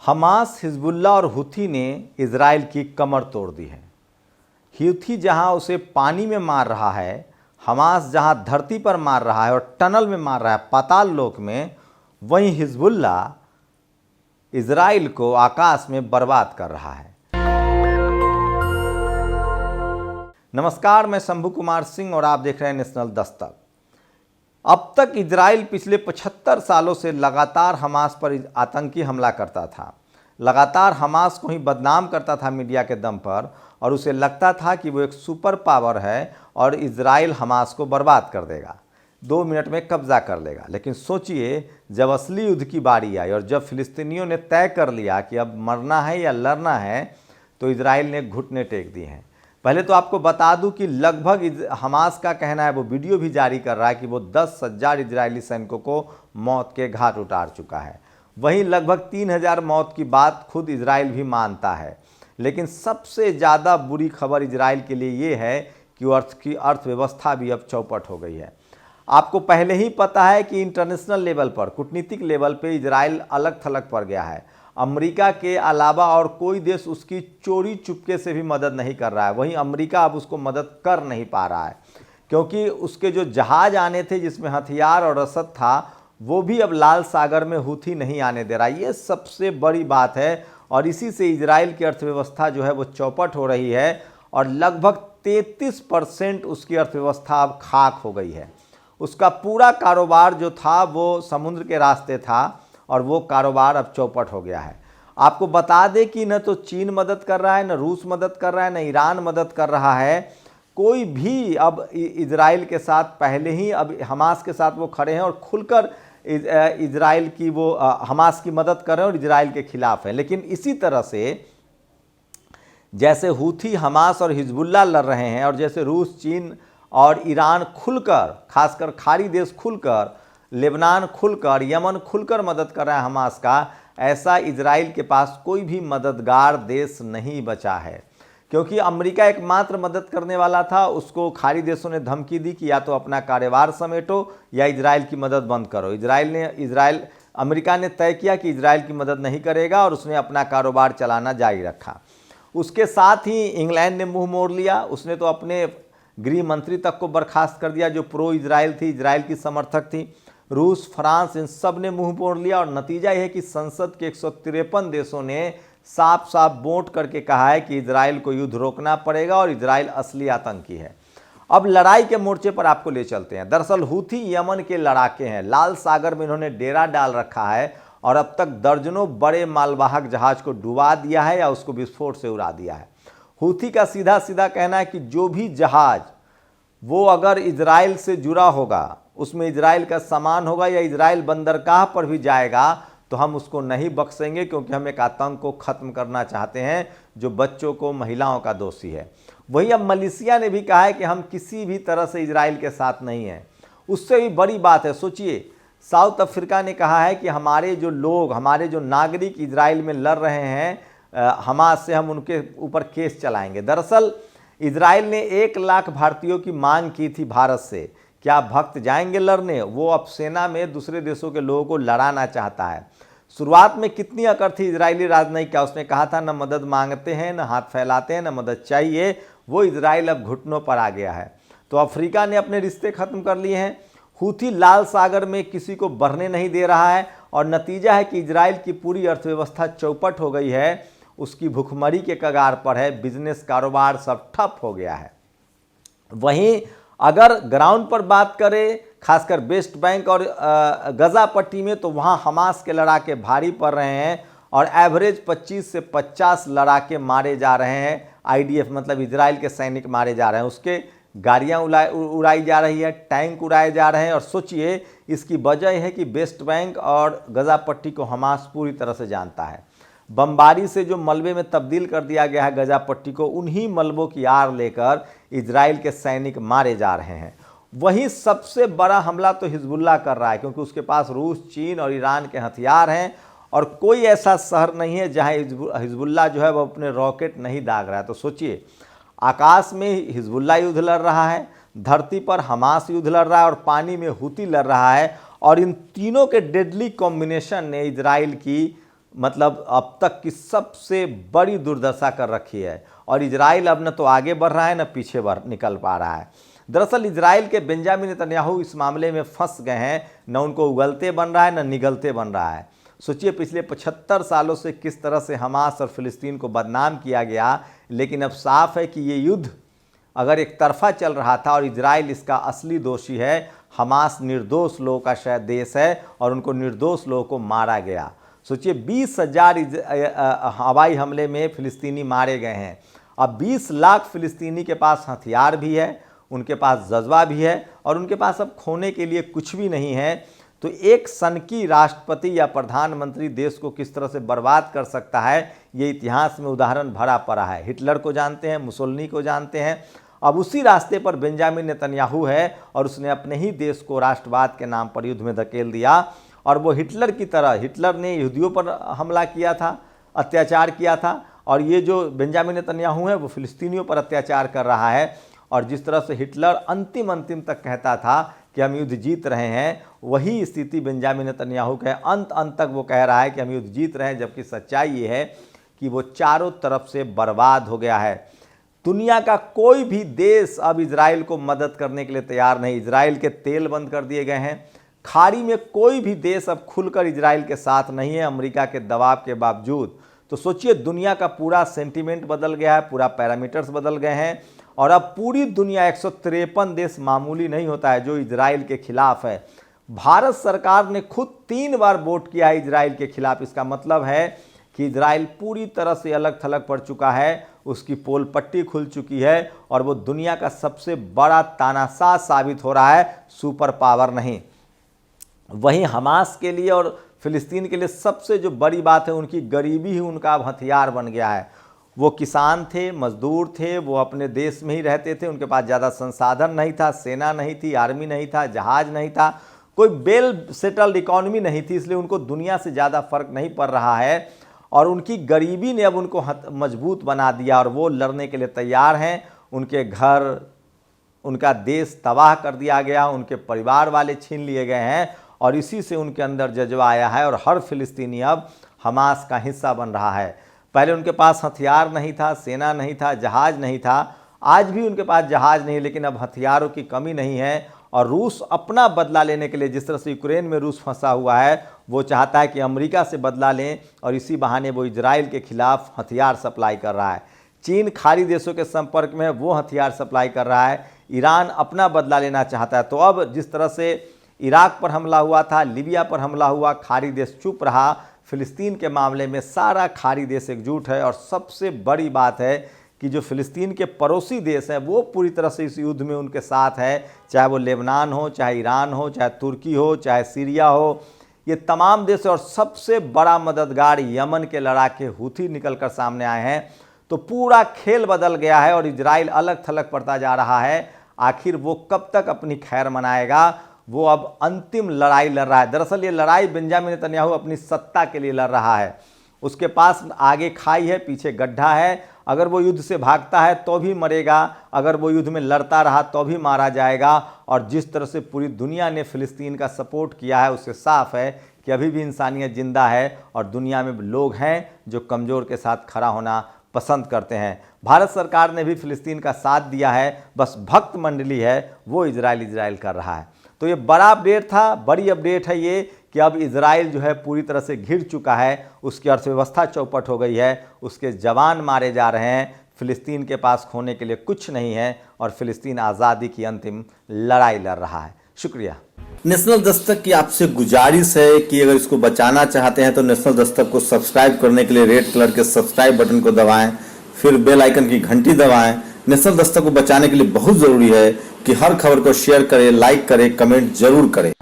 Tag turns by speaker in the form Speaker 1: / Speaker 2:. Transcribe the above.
Speaker 1: Hamas, Hezbollah और Houthi ने Israel की कमर तोड़ दी है। हुथी जहां उसे पानी में मार रहा है, हमास जहां धरती पर मार रहा है और टनल में मार रहा है, पाताल लोक में, वहीं हिजबुल्लाह इजराइल को आकाश में बर्बाद कर रहा है। नमस्कार, मैं शंभू कुमार सिंह और आप देख रहे हैं नेशनल दस्तक। अब तक इजराइल पिछले 75 सालों से लगातार हमास पर आतंकी हमला करता था, लगातार हमास को ही बदनाम करता था मीडिया के दम पर, और उसे लगता था कि वो एक सुपर पावर है और इजराइल हमास को बर्बाद कर देगा, 2 मिनट में कब्जा कर लेगा। लेकिन सोचिए, जब असली युद्ध की बारी आई और जब फिलिस्तीनियों ने तय कर लिया कि अब मरना है या लड़ना है, तो इजराइल ने घुटने टेक दिए हैं। पहले तो आपको बता दूं कि लगभग हमास का कहना है, वो वीडियो भी जारी कर रहा है कि वो 10,000 इजरायली सैनिकों को मौत के घाट उतार चुका है। वहीं लगभग 3,000 मौत की बात खुद इजराइल भी मानता है। लेकिन सबसे ज़्यादा बुरी खबर इजराइल के लिए ये है कि अर्थव्यवस्था भी अब चौपट हो गई है। आपको पहले ही पता है कि इंटरनेशनल लेवल पर, कूटनीतिक लेवल पर इजराइल अलग थलग पड़ गया है। अमेरिका के अलावा और कोई देश उसकी चोरी चुपके से भी मदद नहीं कर रहा है। वहीं अमेरिका अब उसको मदद कर नहीं पा रहा है, क्योंकि उसके जो जहाज आने थे जिसमें हथियार और रसद था, वो भी अब लाल सागर में हुथी नहीं आने दे रहा। ये सबसे बड़ी बात है और इसी से इजराइल की अर्थव्यवस्था जो है वो चौपट हो रही है और लगभग 33% उसकी अर्थव्यवस्था अब खाक हो गई है। उसका पूरा कारोबार जो था वो समुद्र के रास्ते था और वो कारोबार अब चौपट हो गया है। आपको बता दें कि न तो चीन मदद कर रहा है, न रूस मदद कर रहा है, न ईरान मदद कर रहा है। कोई भी अब इजराइल के साथ, पहले ही अब हमास के साथ वो खड़े हैं और खुलकर इजराइल की वो हमास की मदद कर रहे हैं और इजराइल के खिलाफ है। लेकिन इसी तरह से जैसे हुथी, हमास और हिजबुल्लाह लड़ रहे हैं और जैसे रूस, चीन और ईरान खुलकर, खासकर खाड़ी देश खुलकर, लेबनान खुलकर, यमन खुलकर मदद कर रहा है हमास का, ऐसा इजराइल के पास कोई भी मददगार देश नहीं बचा है। क्योंकि अमेरिका एकमात्र मदद करने वाला था, उसको खाड़ी देशों ने धमकी दी कि या तो अपना कारोबार समेटो या इजराइल की मदद बंद करो। अमेरिका ने तय किया कि इजराइल की मदद नहीं करेगा और उसने अपना कारोबार चलाना जारी रखा। उसके साथ ही इंग्लैंड ने मुंह मोड़ लिया, उसने तो अपने गृह मंत्री तक को बर्खास्त कर दिया जो प्रो इजराइल थी, इजराइल की समर्थक थी। रूस, फ्रांस, इन सब ने मुंह मोड़ लिया और नतीजा यह है कि संसद के 153 देशों ने साफ साफ वोट करके कहा है कि इजराइल को युद्ध रोकना पड़ेगा और इजराइल असली आतंकी है। अब लड़ाई के मोर्चे पर आपको ले चलते हैं। दरअसल हुथी यमन के लड़ाके हैं, लाल सागर में इन्होंने डेरा डाल रखा है और अब तक दर्जनों बड़े मालवाहक जहाज को डुबा दिया है या उसको विस्फोट से उड़ा दिया है। हुथी का सीधा सीधा कहना है कि जो भी जहाज वो अगर इजराइल से जुड़ा होगा, उसमें इजराइल का सामान होगा या इजराइल बंदरगाह पर भी जाएगा, तो हम उसको नहीं बख्शेंगे, क्योंकि हम एक आतंक को ख़त्म करना चाहते हैं जो बच्चों को, महिलाओं का दोषी है। वहीं अब मलेशिया ने भी कहा है कि हम किसी भी तरह से इजराइल के साथ नहीं हैं। उससे भी बड़ी बात है, सोचिए, साउथ अफ्रीका ने कहा है कि हमारे जो लोग, हमारे जो नागरिक इजराइल में लड़ रहे हैं हमास से, हम उनके ऊपर केस चलाएंगे। दरअसल इजराइल ने 1 लाख भारतीयों की मांग की थी भारत से, क्या भक्त जाएंगे लड़ने? वो अब सेना में दूसरे देशों के लोगों को लड़ाना चाहता है। शुरुआत में कितनी अकड़ थी इजरायली राजनयिक का, उसने कहा था न मदद मांगते हैं, न हाथ फैलाते हैं, न मदद चाहिए। वो इजराइल अब घुटनों पर आ गया है। तो अफ्रीका ने अपने रिश्ते खत्म कर लिए हैं। हुथी लाल सागर में किसी को बढ़ने नहीं दे रहा है और नतीजा है कि इजराइल की पूरी अर्थव्यवस्था चौपट हो गई है, उसकी भुखमरी के कगार पर है, बिजनेस, कारोबार सब ठप हो गया है। वहीं अगर ग्राउंड पर बात करें, खासकर वेस्ट बैंक और गजा पट्टी में, तो वहां हमास के लड़ाके भारी पड़ रहे हैं और एवरेज 25 से 50 लड़ाके मारे जा रहे हैं। आईडीएफ मतलब इजराइल के सैनिक मारे जा रहे हैं, उसके गाड़ियां उड़ाई जा रही है, टैंक उड़ाए जा रहे हैं। और सोचिए, इसकी वजह है कि वेस्ट बैंक और गजा पट्टी को हमास पूरी तरह से जानता है। बमबारी से जो मलबे में तब्दील कर दिया गया है गजा पट्टी को, उन्हीं मलबों की आड़ लेकर इजराइल के सैनिक मारे जा रहे हैं। वहीं सबसे बड़ा हमला तो हिजबुल्लाह कर रहा है, क्योंकि उसके पास रूस, चीन और ईरान के हथियार हैं और कोई ऐसा शहर नहीं है जहां हिजबुल्लाह जो है वो अपने रॉकेट नहीं दाग रहा है। तो सोचिए, आकाश में हिजबुल्लाह युद्ध लड़ रहा है, धरती पर हमास युद्ध लड़ रहा है और पानी में हुती लड़ रहा है। और इन तीनों के डेडली कॉम्बिनेशन ने इजराइल की मतलब अब तक की सबसे बड़ी दुर्दशा कर रखी है। और इजराइल अब न तो आगे बढ़ रहा है न पीछे निकल पा रहा है। दरअसल इजराइल के बेंजामिन नेतन्याहू इस मामले में फंस गए हैं, न उनको उगलते बन रहा है न निगलते बन रहा है। सोचिए पिछले 75 सालों से किस तरह से हमास और फिलिस्तीन को बदनाम किया गया, लेकिन अब साफ है कि ये युद्ध अगर एक तरफा चल रहा था और इजराइल इसका असली दोषी है। हमास निर्दोष लोगों का शायद देश है और उनको निर्दोष लोगों को मारा गया। सोचिए 20,000 हवाई हमले में फिलिस्तीनी मारे गए हैं। अब 20 लाख फिलिस्तीनी के पास हथियार भी है, उनके पास जज्बा भी है और उनके पास अब खोने के लिए कुछ भी नहीं है। तो एक सनकी राष्ट्रपति या प्रधानमंत्री देश को किस तरह से बर्बाद कर सकता है, ये इतिहास में उदाहरण भरा पड़ा है। हिटलर को जानते हैं, मुसोलिनी को जानते हैं। अब उसी रास्ते पर बेंजामिन नेतन्याहू है और उसने अपने ही देश को राष्ट्रवाद के नाम पर युद्ध में धकेल दिया। और वो हिटलर की तरह, हिटलर ने यहूदियों पर हमला किया था, अत्याचार किया था, और ये जो बेंजामिन नेतन्याहू है वो फिलिस्तीनियों पर अत्याचार कर रहा है। और जिस तरह से हिटलर अंतिम तक कहता था कि हम युद्ध जीत रहे हैं, वही स्थिति बेंजामिन नेतन्याहू का है। अंत तक वो कह रहा है कि हम युद्ध जीत रहे हैं, जबकि सच्चाई ये है कि वो चारों तरफ से बर्बाद हो गया है। दुनिया का कोई भी देश अब इजराइल को मदद करने के लिए तैयार नहीं। इजराइल के तेल बंद कर दिए गए हैं। खाड़ी में कोई भी देश अब खुलकर इजराइल के साथ नहीं है, अमेरिका के दबाव के बावजूद। तो सोचिए दुनिया का पूरा सेंटीमेंट बदल गया है, पूरा पैरामीटर्स बदल गए हैं। और अब पूरी दुनिया 153 देश मामूली नहीं होता है जो इजराइल के खिलाफ है। भारत सरकार ने खुद 3 बार वोट किया है इजराइल के खिलाफ। इसका मतलब है कि इजराइल पूरी तरह से अलग थलग पड़ चुका है, उसकी पोल पट्टी खुल चुकी है और वो दुनिया का सबसे बड़ा तानाशाह साबित हो रहा है, सुपर पावर नहीं। वहीं हमास के लिए और फिलिस्तीन के लिए सबसे जो बड़ी बात है, उनकी गरीबी ही उनका अब हथियार बन गया है। वो किसान थे, मजदूर थे, वो अपने देश में ही रहते थे, उनके पास ज़्यादा संसाधन नहीं था, सेना नहीं थी, आर्मी नहीं था, जहाज नहीं था, कोई वेल सेटल्ड इकॉनमी नहीं थी, इसलिए उनको दुनिया से ज़्यादा फर्क नहीं पड़ रहा है। और उनकी गरीबी ने अब उनको मजबूत बना दिया और वो लड़ने के लिए तैयार हैं। उनके घर, उनका देश तबाह कर दिया गया, उनके परिवार वाले छीन लिए गए हैं और इसी से उनके अंदर जज्बा आया है और हर फिलिस्तीनी अब हमास का हिस्सा बन रहा है। पहले उनके पास हथियार नहीं था, सेना नहीं था, जहाज नहीं था, आज भी उनके पास जहाज नहीं, लेकिन अब हथियारों की कमी नहीं है। और रूस अपना बदला लेने के लिए, जिस तरह से यूक्रेन में रूस फंसा हुआ है, वो चाहता है कि अमेरिका से बदला लें और इसी बहाने वो इजराइल के खिलाफ हथियार सप्लाई कर रहा है। चीन खाड़ी देशों के संपर्क में है, वो हथियार सप्लाई कर रहा है। ईरान अपना बदला लेना चाहता है। तो अब जिस तरह से इराक पर हमला हुआ था, लीबिया पर हमला हुआ, खाड़ी देश चुप रहा, फिलिस्तीन के मामले में सारा खाड़ी देश एकजुट है। और सबसे बड़ी बात है कि जो फिलिस्तीन के पड़ोसी देश हैं वो पूरी तरह से इस युद्ध में उनके साथ है, चाहे वो लेबनान हो, चाहे ईरान हो, चाहे तुर्की हो, चाहे सीरिया हो, ये तमाम देश। और सबसे बड़ा मददगार यमन के लड़ाके हूथी निकलकर सामने आए हैं। तो पूरा खेल बदल गया है और इजराइल अलग थलग पड़ता जा रहा है। आखिर वो कब तक अपनी खैर मनाएगा? वो अब अंतिम लड़ाई लड़ रहा है। दरअसल ये लड़ाई बेंजामिन नेतन्याहू अपनी सत्ता के लिए लड़ रहा है। उसके पास आगे खाई है, पीछे गड्ढा है। अगर वो युद्ध से भागता है तो भी मरेगा, अगर वो युद्ध में लड़ता रहा तो भी मारा जाएगा। और जिस तरह से पूरी दुनिया ने फिलिस्तीन का सपोर्ट किया है, उससे साफ है कि अभी भी इंसानियत जिंदा है और दुनिया में लोग हैं जो कमज़ोर के साथ खड़ा होना पसंद करते हैं। भारत सरकार ने भी फिलिस्तीन का साथ दिया है, बस भक्त मंडली है वो इजराइल कर रहा है। तो ये बड़ा अपडेट था, बड़ी अपडेट है ये कि अब इजराइल जो है पूरी तरह से घिर चुका है, उसकी अर्थव्यवस्था चौपट हो गई है, उसके जवान मारे जा रहे हैं। फिलिस्तीन के पास खोने के लिए कुछ नहीं है और फिलिस्तीन आज़ादी की अंतिम लड़ाई लड़ रहा है। शुक्रिया।
Speaker 2: नेशनल दस्तक की आपसे गुजारिश है कि अगर इसको बचाना चाहते हैं तो नेशनल दस्तक को सब्सक्राइब करने के लिए रेड कलर के सब्सक्राइब बटन को दबाएं, फिर बेल आइकन की घंटी दबाएं। नेशनल दस्तक को बचाने के लिए बहुत जरूरी है कि हर खबर को शेयर करें, लाइक करें, कमेंट जरूर करें।